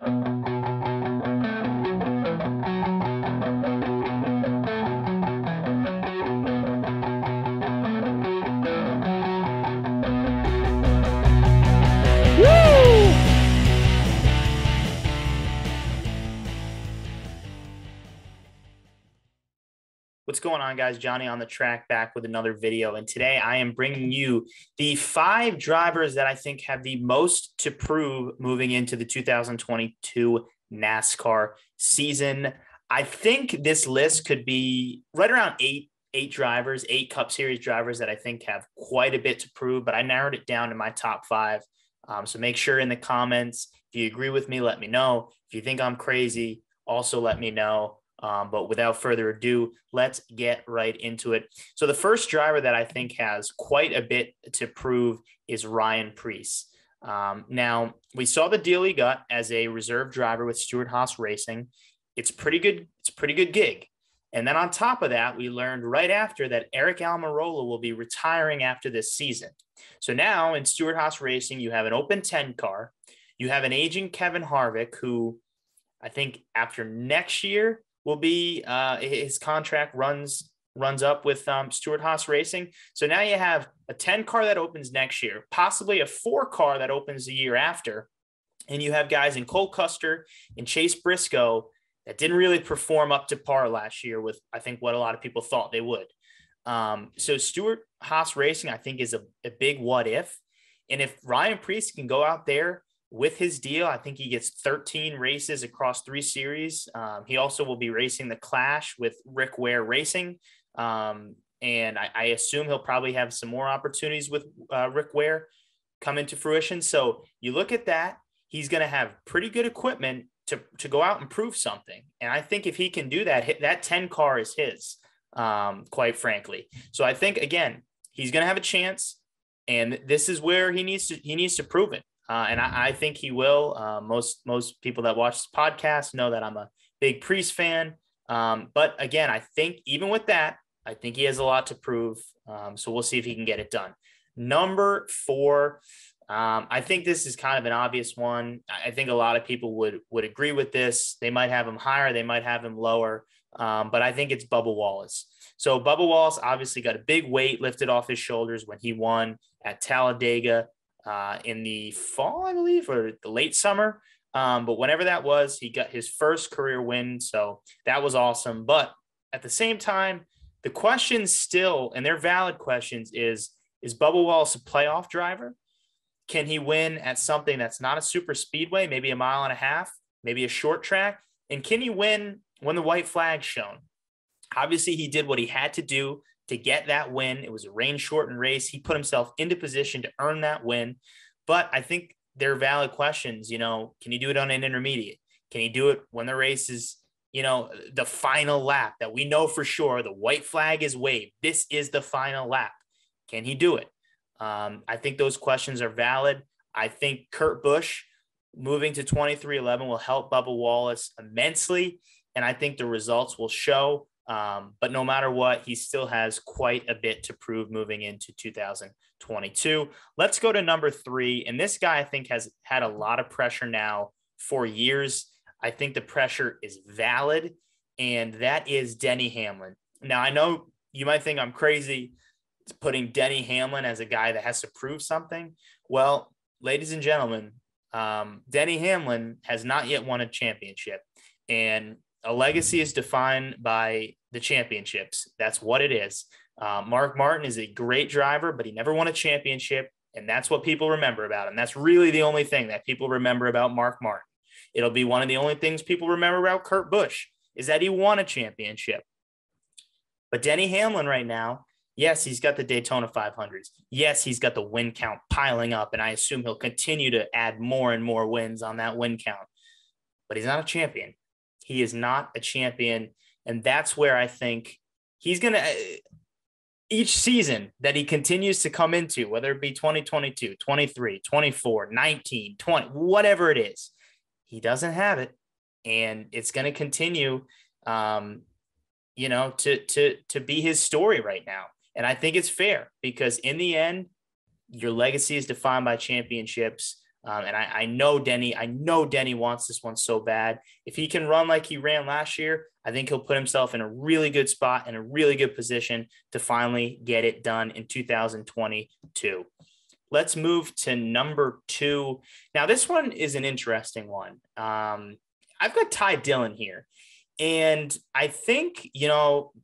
What's going on, guys? Johnny on the track, back with another video. And today I am bringing you the 5 drivers that I think have the most to prove moving into the 2022 NASCAR season. I think this list could be right around eight drivers, 8 Cup Series drivers that I think have quite a bit to prove, but I narrowed it down to my top 5. So make sure in the comments, if you agree with me, let me know. If you think I'm crazy, also let me know. But without further ado, let's get right into it. So the first driver that I think has quite a bit to prove is Ryan Preece. Now, we saw the deal he got as a reserve driver with Stewart-Haas Racing. It's pretty good. It's a pretty good gig. And then on top of that, we learned right after that Eric Almirola will be retiring after this season. So now in Stewart-Haas Racing, you have an open 10 car. You have an aging Kevin Harvick, who I think after next year will be his contract runs up with Stewart-Haas Racing. So now you have a 10 car that opens next year, possibly a 4 car that opens the year after. And you have guys in Cole Custer and Chase Briscoe that didn't really perform up to par last year with, I think, what a lot of people thought they would. So Stewart-Haas Racing, I think, is a big what if. And if Ryan Preece can go out there with his deal, I think he gets 13 races across 3 series. He also will be racing the Clash with Rick Ware Racing. And I assume he'll probably have some more opportunities with Rick Ware come into fruition. So you look at that, he's going to have pretty good equipment to go out and prove something. And I think if he can do that, that 10 car is his, quite frankly. So I think, again, he's going to have a chance, and this is where he needs to prove it. And I think he will. Most people that watch this podcast know that I'm a big Preece fan. But again, I think even with that, I think he has a lot to prove. So we'll see if he can get it done. Number 4, I think this is kind of an obvious one. I think a lot of people would agree with this. They might have him higher, they might have him lower. But I think it's Bubba Wallace. So Bubba Wallace obviously got a big weight lifted off his shoulders when he won at Talladega in the fall, I believe, or the late summer. But whenever that was, he got his first career win. So that was awesome. But at the same time, the questions still, and they're valid questions, is Bubba Wallace a playoff driver? Can he win at something that's not a super speedway, maybe a mile and a half, maybe a short track? And can he win when the white flag's shown? Obviously, he did what he had to do to get that win. It was a rain-shortened race. He put himself into position to earn that win. But I think they're valid questions. Can he do it on an intermediate? Can he do it when the race is, the final lap that we know for sure the white flag is waved? This is the final lap. Can he do it? I think those questions are valid. I think Kurt Busch moving to 2311 will help Bubba Wallace immensely. And I think the results will show. But no matter what, he still has quite a bit to prove moving into 2022. Let's go to number 3. And this guy, I think, has had a lot of pressure now for years. I think the pressure is valid, and that is Denny Hamlin. Now, I know you might think I'm crazy putting Denny Hamlin as a guy that has to prove something. Well, ladies and gentlemen, Denny Hamlin has not yet won a championship, and a legacy is defined by the championships. That's what it is. Mark Martin is a great driver, but he never won a championship, and that's what people remember about him. That's really the only thing that people remember about Mark Martin. It'll be one of the only things people remember about Kurt Busch is that he won a championship. But Denny Hamlin right now, yes, he's got the Daytona 500s. Yes, he's got the win count piling up, and I assume he'll continue to add more and more wins on that win count. But he's not a champion. He is not a champion, and that's where I think he's going to each season that he continues to come into, whether it be 2022, 23, 24, 19, 20, whatever it is, he doesn't have it, and it's going to continue, to be his story right now. And I think it's fair because in the end, your legacy is defined by championships. And I know Denny wants this one so bad. If he can run like he ran last year, I think he'll put himself in a really good spot and a really good position to finally get it done in 2022. Let's move to number 2. Now, this one is an interesting one. I've got Ty Dillon here. And I think,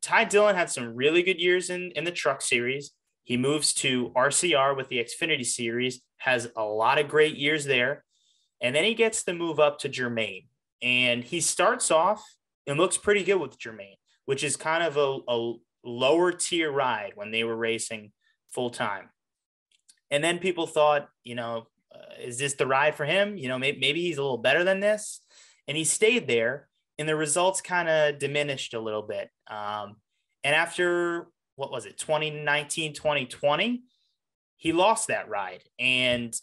Ty Dillon had some really good years in the truck series. He moves to RCR with the Xfinity series, has a lot of great years there. And then he gets the move up to Germain. And he starts off and looks pretty good with Germain, which is kind of a lower tier ride when they were racing full time. And then people thought, is this the ride for him? Maybe he's a little better than this. And he stayed there. And the results kind of diminished a little bit. And after, 2019, 2020, he lost that ride. And,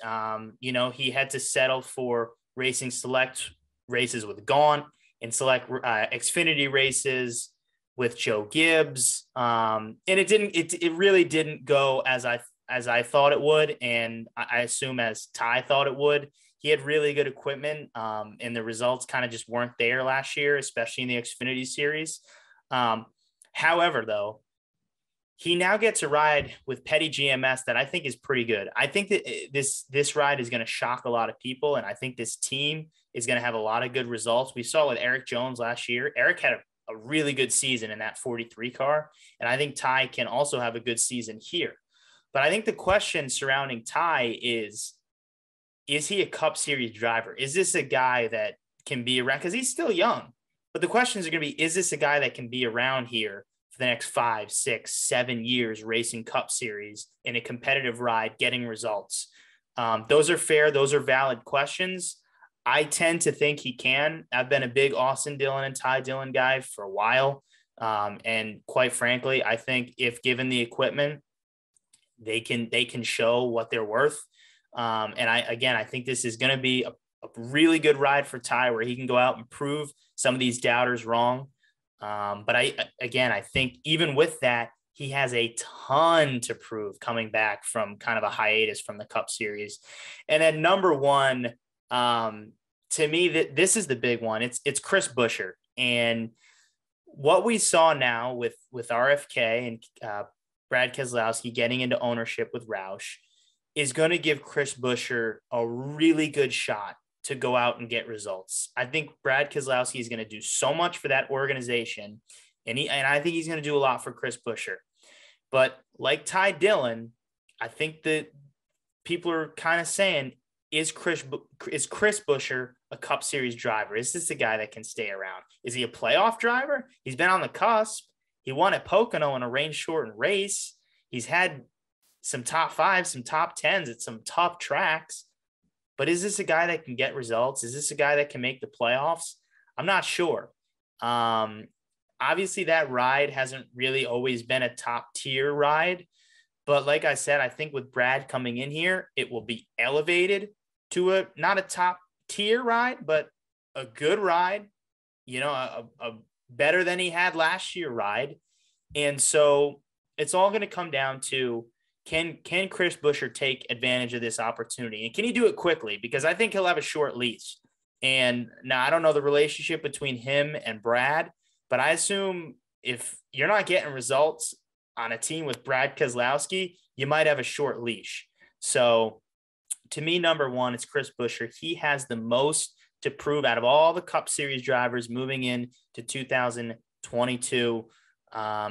he had to settle for racing select races with Gaunt and select Xfinity races with Joe Gibbs. And it really didn't go as I thought it would. And I assume as Ty thought it would. He had really good equipment, and the results kind of just weren't there last year, especially in the Xfinity series. However, though, he now gets a ride with Petty GMS that I think is pretty good. I think that this ride is going to shock a lot of people, and I think this team is going to have a lot of good results. We saw with Eric Jones last year. Eric had a really good season in that 43 car, and I think Ty can also have a good season here. But I think the question surrounding Ty is he a Cup Series driver? Is this a guy that can be around? Because he's still young. But the questions are going to be, is this a guy that can be around here for the next 5, 6, 7 years racing Cup Series in a competitive ride, getting results? Those are fair. Those are valid questions. I tend to think he can. I've been a big Austin Dillon and Ty Dillon guy for a while. And quite frankly, I think if given the equipment, they can show what they're worth. And I think this is going to be a really good ride for Ty where he can go out and prove some of these doubters wrong. But I think even with that, he has a ton to prove coming back from kind of a hiatus from the Cup Series. And then number 1, to me, this is the big one. It's Chris Buescher. And what we saw now with RFK and Brad Keselowski getting into ownership with Roush is going to give Chris Buescher a really good shot to go out and get results. I think Brad Keselowski is going to do so much for that organization, and I think he's going to do a lot for Chris Buescher. But like Ty Dillon, I think that people are kind of saying, is Chris Buescher a Cup Series driver? Is this a guy that can stay around? Is he a playoff driver? He's been on the cusp. He won at Pocono in a rain-shortened race. He's had some top 5s, some top 10s at some tough tracks. But is this a guy that can get results? Is this a guy that can make the playoffs? I'm not sure. Obviously, that ride hasn't really always been a top-tier ride. But like I said, I think with Brad coming in here, it will be elevated to not a top-tier ride, but a good ride, a better than he had last year ride. And so it's all going to come down to, can Chris Buescher take advantage of this opportunity? And can he do it quickly? Because I think he'll have a short leash. And now I don't know the relationship between him and Brad, but I assume if you're not getting results on a team with Brad Keselowski, you might have a short leash. So to me, number 1, it's Chris Buescher. He has the most to prove out of all the Cup Series drivers moving in to 2022.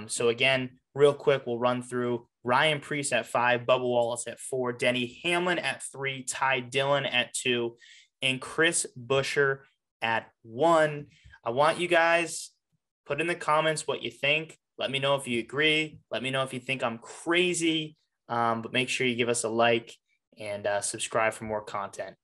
So again, real quick, we'll run through Ryan Preece at 5, Bubba Wallace at 4, Denny Hamlin at 3, Ty Dillon at 2, and Chris Buescher at 1. I want you guys put in the comments what you think. Let me know if you agree. Let me know if you think I'm crazy. But make sure you give us a like and subscribe for more content.